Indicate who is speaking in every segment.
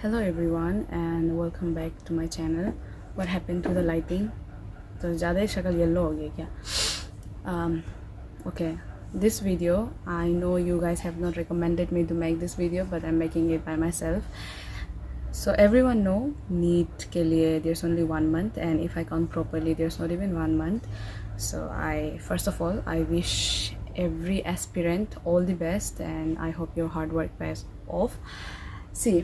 Speaker 1: Hello everyone and welcome back to my channel. What happened to the lighting? तो ज़्यादा ही शक्ल yellow हो गया क्या? Okay, this video, I know you guys have not recommended me to make this video, but I'm making it by myself. So everyone know NEET के लिए there's only 1 month, and if I count properly there's not even 1 month. So first of all I wish every aspirant all the best, and I hope your hard work pays off. See,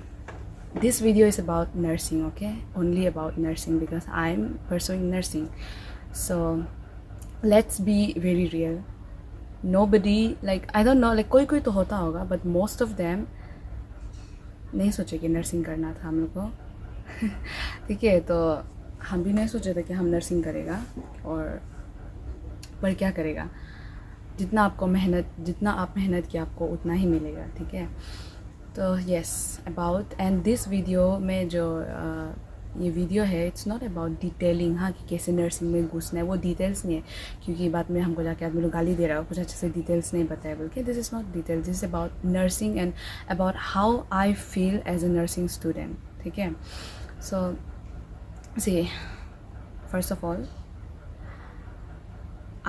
Speaker 1: this video is about nursing, okay? Only about nursing because I'm pursuing nursing. So let's be very real. Nobody, like, I don't know, like कोई तो होता होगा, but most of them नहीं सोचे कि nursing करना था हम लोग को. ठीक है, तो हम भी नहीं सोचे थे कि हम नर्सिंग करेगा, और पर क्या करेगा, जितना आप मेहनत किया आपको उतना ही मिलेगा. ठीक है, तो yes about and this video में जो ये वीडियो है, इट्स नॉट अबाउट डिटेलिंग, हाँ, कि कैसे नर्सिंग में घुसना है, वो डिटेल्स नहीं है. क्योंकि बाद में हमको जाके आदमी लोग गाली दे रहा है कुछ अच्छे से डिटेल्स नहीं बताया बोल के. This is not detail, this is about nursing and about how I feel as a nursing student. ठीक है, so see, first of all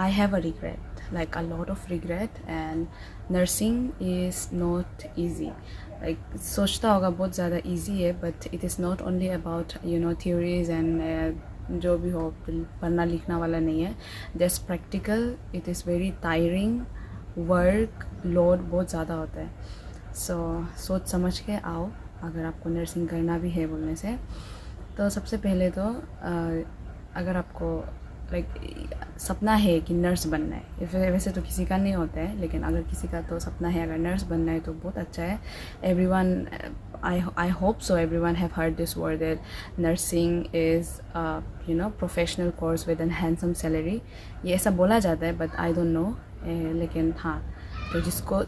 Speaker 1: I have a regret, like a lot of regret, and nursing is not easy. Like सोचता होगा बहुत ज़्यादा easy है, but it is not only about theories and जो भी हो पढ़ना लिखना वाला नहीं है. There's practical, it is very tiring, work load बहुत ज़्यादा होता है. So सोच समझ के आओ अगर आपको नर्सिंग करना भी है बोलने से. तो सबसे पहले तो अगर आपको सपना है कि नर्स बनना है, वैसे तो किसी का नहीं होता है, लेकिन अगर किसी का तो सपना है अगर नर्स बनना है तो बहुत अच्छा है. Everyone, I hope so everyone have heard this word that nursing is professional course with an handsome salary. ये ऐसा बोला जाता है, बट आई डोंट नो. लेकिन हाँ, तो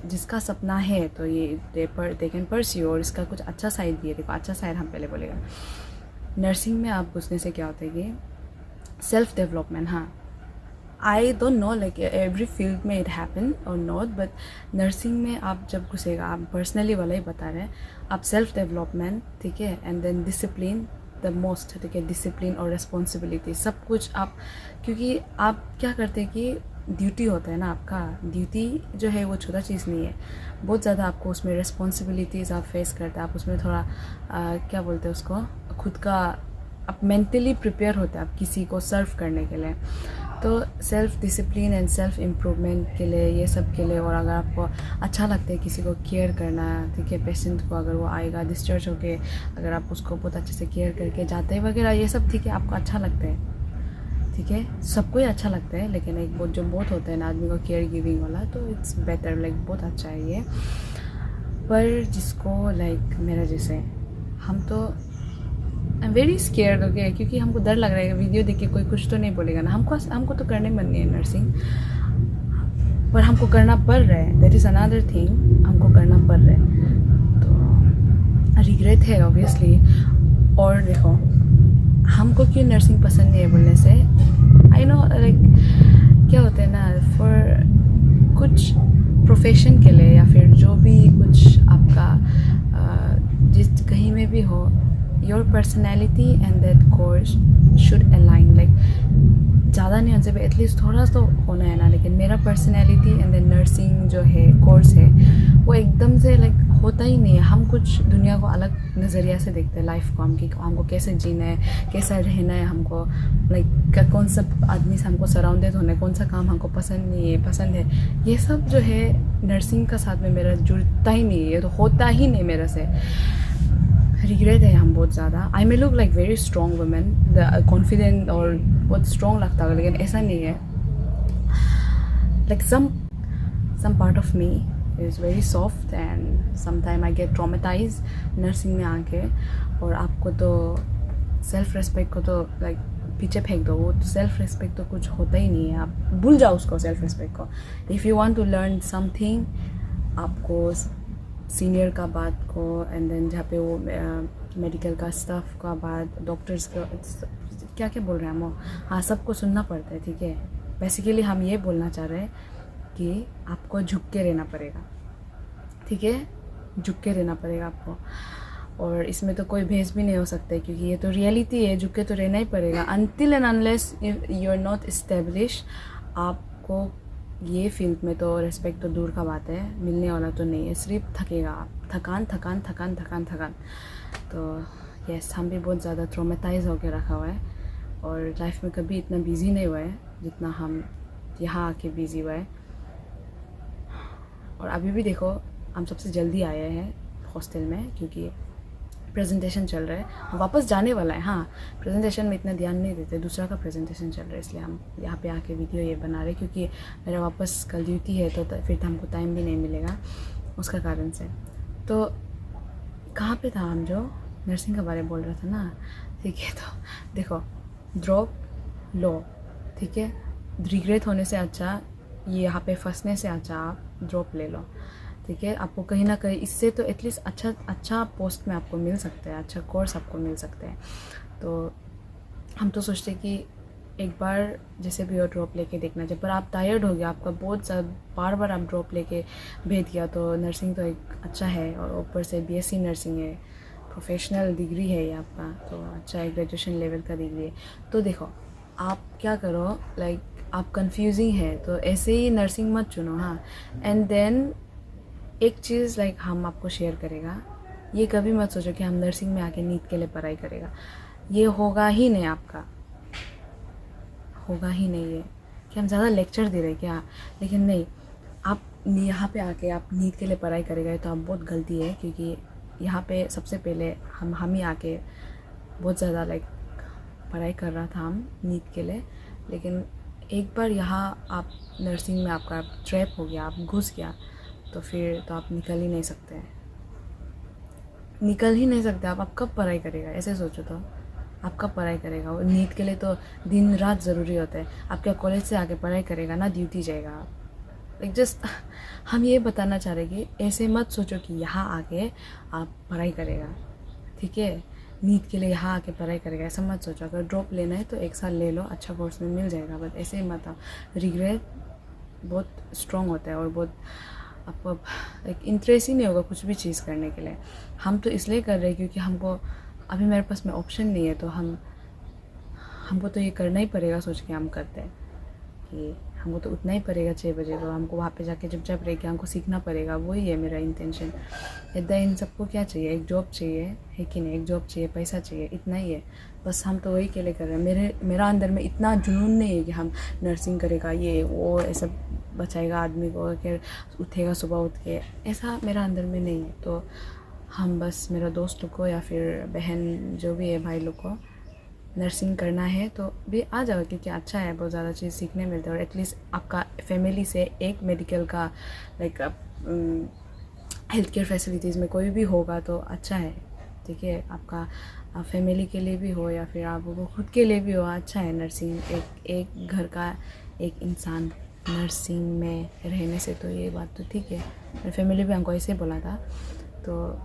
Speaker 1: जिसका सपना है तो ये दे कैन परस्यू. और इसका कुछ अच्छा साइड भी है. देखो, अच्छा साइड हम पहले बोलेगा. नर्सिंग में आप घुसने से क्या होता है कि सेल्फ डेवलपमेंट. हाँ, I don't know like every field में इट हैपन और नॉट, बट नर्सिंग में आप जब घुसेगा, आप पर्सनली वाला ही बता रहे हैं, आप सेल्फ डेवलपमेंट, ठीक है, and then discipline the most. ठीक है, डिसिप्लिन और रिस्पॉन्सिबिलिटी सब कुछ आप, क्योंकि आप क्या करते हैं कि ड्यूटी होता है ना आपका. ड्यूटी जो है वो छोटा चीज़ नहीं है, बहुत ज़्यादा आपको उसमें रिस्पॉन्सिबिलिटीज़ आप फेस करते हैं. आप उसमें थोड़ा क्या बोलते हैं उसको, खुद का आप मेंटली प्रिपेयर होते हैं आप किसी को सर्व करने के लिए. तो self discipline and self improvement के लिए, ये सब के लिए. और अगर आपको अच्छा लगता है किसी को केयर करना, ठीक है, पेशेंट को अगर वो आएगा डिस्चार्ज होके, अगर आप उसको बहुत अच्छे से केयर करके जाते हैं वगैरह, ये सब ठीक है, आपको अच्छा लगता है. ठीक है, सबको ही अच्छा लगता है, लेकिन एक बहुत होता है ना आदमी को केयर गिविंग वाला, तो इट्स बेटर, लाइक बहुत अच्छा है ये. पर जिसको लाइक मेरा जैसे, हम तो I am very scared, okay, क्योंकि हमको डर लग रहा है वीडियो देख के कोई कुछ तो नहीं बोलेगा ना. हमको तो करने मन नहीं है नर्सिंग, पर हमको करना पड़ रहा है. दैट इज़ अनदर थिंग, हमको करना पड़ रहा है, तो रिग्रेट है ऑब्वियसली. और देखो, हमको क्यों नर्सिंग पसंद नहीं है बोलने से, आई नो लाइक क्या होता है ना, फॉर कुछ प्रोफेशन के लिए या फिर जो भी कुछ आपका जिस कहीं में भी हो, your personality and that course should align. like ज़्यादा नहीं होना चाहिए, एटलीस्ट थोड़ा तो होना है ना. लेकिन मेरा पर्सनैलिटी एंड देन नर्सिंग जो है कोर्स है, वो एकदम से लाइक होता ही नहीं है. हम कुछ दुनिया को अलग नज़रिया से देखते हैं, लाइफ को, हमको कैसे जीना है, कैसा रहना है, हमको लाइक कौन सा आदमी से हमको सराउंडेड होना है, कौन सा काम हमको पसंद नहीं है, पसंद है. ये सब जो है नर्सिंग का साथ में मेरा जुड़ता ही नहीं है, तो होता ही नहीं मेरे से. रिग्रेट है हम बहुत ज़्यादा. I may look like very strong women, the confident और बहुत स्ट्रॉन्ग लगता है, लेकिन ऐसा नहीं है. Like some part of me is very soft and sometime I get traumatize nursing में आके. और आपको तो सेल्फ रिस्पेक्ट को तो लाइक पीछे फेंक दो, वो तो सेल्फ रिस्पेक्ट तो कुछ होता ही नहीं है. आप भूल जाओ उसको, सेल्फ रिस्पेक्ट को. If you want to learn something, आपको सीनियर का बात को, एंड देन जहाँ पे वो मेडिकल का स्टाफ का बात, डॉक्टर्स का क्या क्या बोल रहे हैं हम, हाँ, सबको सुनना पड़ता है. ठीक है, बेसिकली हम ये बोलना चाह रहे हैं कि आपको झुक के रहना पड़ेगा. ठीक है, झुक के रहना पड़ेगा आपको. और इसमें तो कोई भेज भी नहीं हो सकता क्योंकि ये तो रियलिटी है, झुक के तो रहना ही पड़ेगा until and unless you are not establish. आपको ये फील्ड में तो रिस्पेक्ट तो दूर का बात है, मिलने वाला तो नहीं है, सिर्फ थकेगा आप, थकान थकान थकान थकान थकान। तो यस, हम भी बहुत ज़्यादा ट्रोमेटाइज होकर रखा हुआ है और लाइफ में कभी इतना बिजी नहीं हुआ है जितना हम यहाँ आके बिजी हुआ है। और अभी भी देखो, हम सबसे जल्दी आए हैं हॉस्टल में क्योंकि प्रेजेंटेशन चल रहा है, हम वापस जाने वाला है। हाँ, प्रेजेंटेशन में इतना ध्यान नहीं देते, दूसरा का प्रेजेंटेशन चल रहा है, इसलिए हम यहाँ पे आके वीडियो ये बना रहे क्योंकि मेरा वापस कल ड्यूटी है तो फिर हमको टाइम भी नहीं मिलेगा उसका कारण से। तो कहाँ पे था हम, जो नर्सिंग के बारे में बोल रहा था ना, ठीक है। तो देखो, ड्रॉप लो, ठीक है, रिग्रेट होने से अच्छा, ये यहाँ पे फंसने से अच्छा आप ड्रॉप ले लो, ठीक है। आपको कहीं ना कहीं इससे तो एटलीस्ट अच्छा पोस्ट में आपको मिल सकता है, अच्छा कोर्स आपको मिल सकता है। तो हम तो सोचते कि एक बार जैसे भी हो ड्रॉप लेके देखना चाहिए, पर आप टायर्ड हो गया, आपका बहुत ज़्यादा बार बार आप ड्रॉप लेके भेज दिया। तो नर्सिंग तो एक अच्छा है और ऊपर से बीएससी नर्सिंग है, प्रोफेशनल डिग्री है ये आपका, तो अच्छा है, ग्रेजुएशन लेवल का डिग्री है। तो देखो, आप क्या करो, लाइक आप कंफ्यूजिंग है तो ऐसे ही नर्सिंग मत चुनो, हाँ। एंड देन एक चीज़ लाइक हम आपको शेयर करेगा, ये कभी मत सोचो कि हम नर्सिंग में आके नीट के लिए पढ़ाई करेगा, ये होगा ही नहीं, आपका होगा ही नहीं। ये कि हम ज़्यादा लेक्चर दे रहे क्या, लेकिन नहीं, आप यहाँ पे आके आप नीट के लिए पढ़ाई करेगा तो आप बहुत गलती है क्योंकि यहाँ पे सबसे पहले हम ही आके बहुत ज़्यादा लाइक पढ़ाई कर रहा था हम नीट के लिए। लेकिन एक बार यहाँ आप नर्सिंग में आपका ट्रैप हो गया, आप घुस गया, तो फिर तो आप निकल ही नहीं सकते हैं, निकल ही नहीं सकते आप कब पढ़ाई करेगा, ऐसे सोचो तो आप कब पढ़ाई करेगा। और नीट के लिए तो दिन रात ज़रूरी होता है, आप क्या कॉलेज से आके पढ़ाई करेगा ना, ड्यूटी जाएगा आप, लाइक जस्ट हम ये बताना चाह रहे कि ऐसे मत सोचो कि यहाँ आके आप पढ़ाई करेगा, ठीक है, नीट के लिए यहाँ आके पढ़ाई करेगा, ऐसा मत सोचो। अगर ड्रॉप लेना है तो एक साल ले लो, अच्छा कोर्स में मिल जाएगा, बट ऐसे ही मत आओ। रिग्रेट बहुत स्ट्रॉन्ग होता है और बहुत आपको एक इंटरेस्ट ही नहीं होगा कुछ भी चीज़ करने के लिए। हम तो इसलिए कर रहे हैं क्योंकि हमको अभी मेरे पास में ऑप्शन नहीं है, तो हमको तो ये करना ही पड़ेगा, सोच के हम करते हैं कि हमको तो उठना ही पड़ेगा 6 बजे, तो हमको वहाँ पे जाके जब रह के हमको सीखना पड़ेगा, वही है मेरा इंटेंशन। इतना इन सबको क्या चाहिए, एक जॉब चाहिए है कि नहीं, एक जॉब चाहिए, पैसा चाहिए, इतना ही है बस। हम तो वही के लिए कर रहे हैं। मेरा अंदर में इतना जुनून नहीं है कि हम नर्सिंग करेगा ये वो ऐसा बचाएगा आदमी को, फिर उठेगा सुबह उठ के, ऐसा मेरा अंदर में नहीं है। तो हम बस मेरा दोस्त लोग को या फिर बहन जो भी है भाई लोग को नर्सिंग करना है तो भी आ जाओ, क्योंकि अच्छा है, बहुत ज़्यादा चीज़ सीखने मिलता है। और एटलीस्ट आपका फैमिली से एक मेडिकल का लाइक हेल्थ केयर फैसिलिटीज़ में कोई भी होगा तो अच्छा है, ठीक है, आपका फैमिली के लिए भी हो या फिर आपको खुद के लिए भी हो, अच्छा है नर्सिंग। एक घर का एक इंसान नर्सिंग में रहने से, तो ये बात तो ठीक है, मेरी फैमिली भी हमको ऐसे बोला था, तो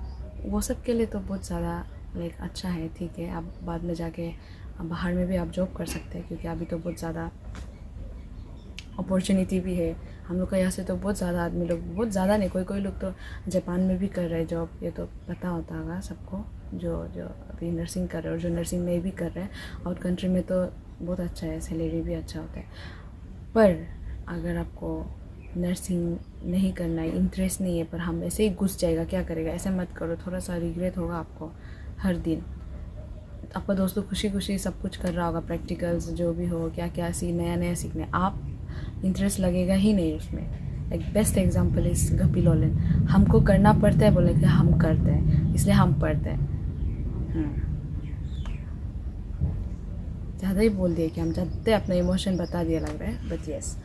Speaker 1: वो सब के लिए तो बहुत ज़्यादा लाइक अच्छा है, ठीक है। आप बाद में जाके बाहर में भी आप जॉब कर सकते हैं क्योंकि अभी तो बहुत ज़्यादा अपॉर्चुनिटी भी है। हम लोग का यहाँ से तो बहुत ज़्यादा आदमी लोग, बहुत ज़्यादा नहीं, कोई लोग तो जापान में भी कर रहे हैं जॉब, ये तो पता होता होगा सबको, जो अभी नर्सिंग कर रहे हैं और जो नर्सिंग में भी कर रहे हैं। आउट कंट्री में तो बहुत अच्छा है, सैलरी भी अच्छा होता है। पर अगर आपको नर्सिंग नहीं करना है, इंटरेस्ट नहीं है, पर हम ऐसे ही घुस जाएगा, क्या करेगा, ऐसे मत करो, थोड़ा सा रिग्रेट होगा आपको हर दिन। आपका दोस्त तो खुशी खुशी सब कुछ कर रहा होगा, प्रैक्टिकल्स जो भी हो, क्या क्या नया सीखने, आप इंटरेस्ट लगेगा ही नहीं उसमें। एक बेस्ट एग्जांपल इस गप्पी लॉलन, हमको करना पड़ता है बोले कि हम करते हैं, इसलिए हम पढ़ते हैं। ज़्यादा ही बोल दिया कि हम ज़्यादा अपना इमोशन बता दिया लग रहा है, बट येस।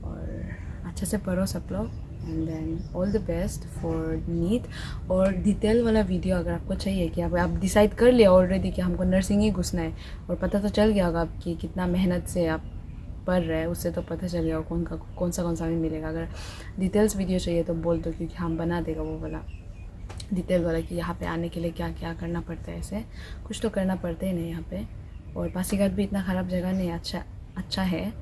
Speaker 1: और अच्छे से पढ़ो सब लोग, and then all the best for NEET. और डिटेल वाला वीडियो अगर आपको चाहिए कि आप डिसाइड कर लिया ऑलरेडी कि हमको नर्सिंग ही घुसना है, और पता तो चल गया होगा आपकी कितना मेहनत से आप पढ़ रहे हैं, उससे तो पता चल गया कौन सा भी मिलेगा। अगर डिटेल्स वीडियो चाहिए तो बोल दो, क्योंकि हम बना देगा वो वाला डिटेल वाला कि यहाँ पे आने के लिए क्या क्या करना पड़ता है। ऐसे कुछ तो करना पड़ता ही नहीं यहाँ पे। और पासीघाट भी इतना ख़राब जगह नहीं, अच्छा है।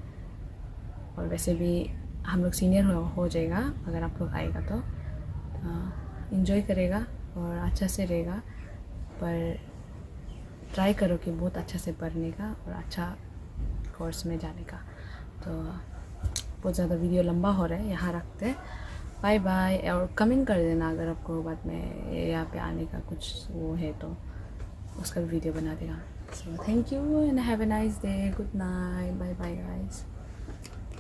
Speaker 1: और वैसे भी हम लोग सीनियर हो जाएगा अगर आप लोग आएगा तो इन्जॉय करेगा और अच्छा से रहेगा। पर ट्राई करो कि बहुत अच्छा से पढ़ने का और अच्छा कोर्स में जाने का। तो बहुत ज़्यादा वीडियो लंबा हो रहा है, यहाँ रखते हैं। Bye bye. और कमेंट कर देना अगर आपको बाद में यहाँ पे आने का कुछ वो है तो उसका भी वीडियो बना देगा। So thank you and have a nice day. Good night. Bye bye guys.